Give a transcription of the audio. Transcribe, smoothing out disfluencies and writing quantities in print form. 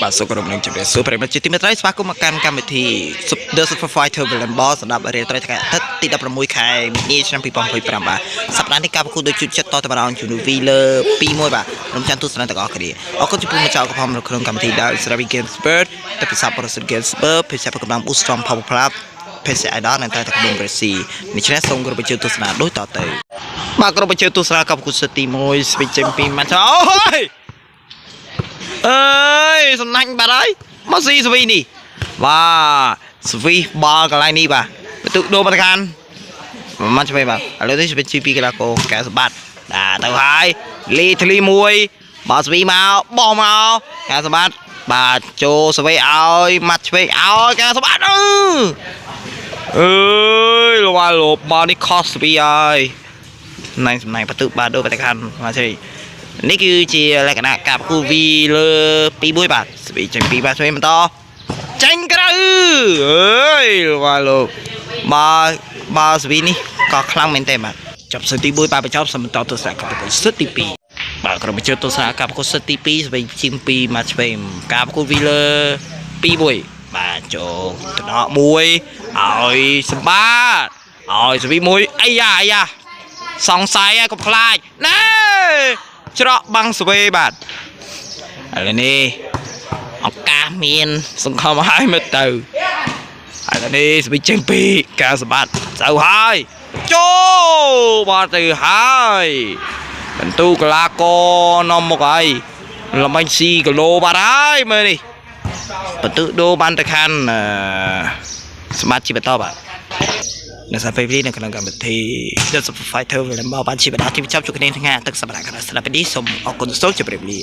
បាទសូមគោរពនឹងជម្រាបសួរប្រិយមិត្តជាទីមេត្រីស្វាគមន៍មកកាន់កម្មវិធី The Super Fighter Villain Boss សម្រាប់រៀបត្រីថ្ងៃអាទិត្យទី16ខែមីនាឆ្នាំ2025បាទសប្តាហ៍នេះការប្រកួតដូចជូតចិត្តតទៅម្ដងជំនួស Wheeler 2-1បាទរំចាំទស្សនាទាំងអស់គ្នាអរគុណចំពោះម្ចាស់កំហំនៅក្នុងកម្មវិធីដែល Seravi Games Bird តែពិសាបរិសុទ្ធ Games Bird ភាសាប្រកំ Boost Strong Power Club ភាសា Idol និងតែក្បួនប្រេស៊ីនេះឆ្នេះសូមគោរពជឿទស្សនាដូចតទៅបាទគោរពជឿទស្សនាកម្មប្រកួតសិតទី1 Switch Champion មកអូយអើយសំណាញ់បាត់ហើយមកស៊ីស្វីនេះបាទស្វីបលកន្លែងនេះបាទបន្ទុកដូរមកខានមកឆ្វេងបាទឥឡូវនេះស្វីពីកីឡាករកែសម្បត្តិបាទទៅហើយលីធ្លីមួយបាទស្វីមកបោះមកកែសម្បត្តិបាទចូលស្វីឲ្យម៉ាត់ឆ្វេងឲ្យកែសម្បត្តិអើយលវ៉ាលបមកនេះខុសស្វីហើយណៃសំណាញ់បន្ទុកបាទដូរមកខានមកឆ្វេងនេះគឺជាលក្ខណៈការប្រគូវីលើ2-1បាទស្វីចេញ2បាទស្វីបន្តចេញក្រៅអើយវ៉ាលោកបាទស្វីនេះក៏ខ្លាំងមែនទេបាទចប់សិតទី1បាទបញ្ចប់សម្រាប់ទស្សនកិច្ចប្រកួតសិតទី2បាទក្រុមបញ្ជើទស្សនកិច្ចប្រកួតសិតទី2ស្វីជាង2មកឆ្វេងការប្រកួតវីលើ2-1បាទចូលតំណក់មួយឲ្យសម្បត្តិឲ្យស្វីមួយអាយ៉ាសង្ស័យហើយកុំខ្លាចណែច្រកបាំងស្វេបាទឥឡូវនេះឱកាសមានសង្ឃឹមឲ្យមើលទៅឥឡូវនេះស្វីចេញពីការសម្បត្តិទៅហើយចូលបាទទៅហើយបន្ទូកលាករនាំមកហើយល្មិញស៊ីគីឡូបាទហើយមើលនេះបន្ទូដូរបានទៅខាងសម្បត្តិជាបន្តបាទនៅសាពេលនេះនៅក្នុងកម្មវិធី The Super Fighter វិលមកបានជាបណ្ដាទីបញ្ចប់ជួបគ្នាថ្ងៃអាទិត្យសប្តាហ៍ក្រោយស្ដាប់ពីនេះសូមអរគុណសូមជម្រាបលា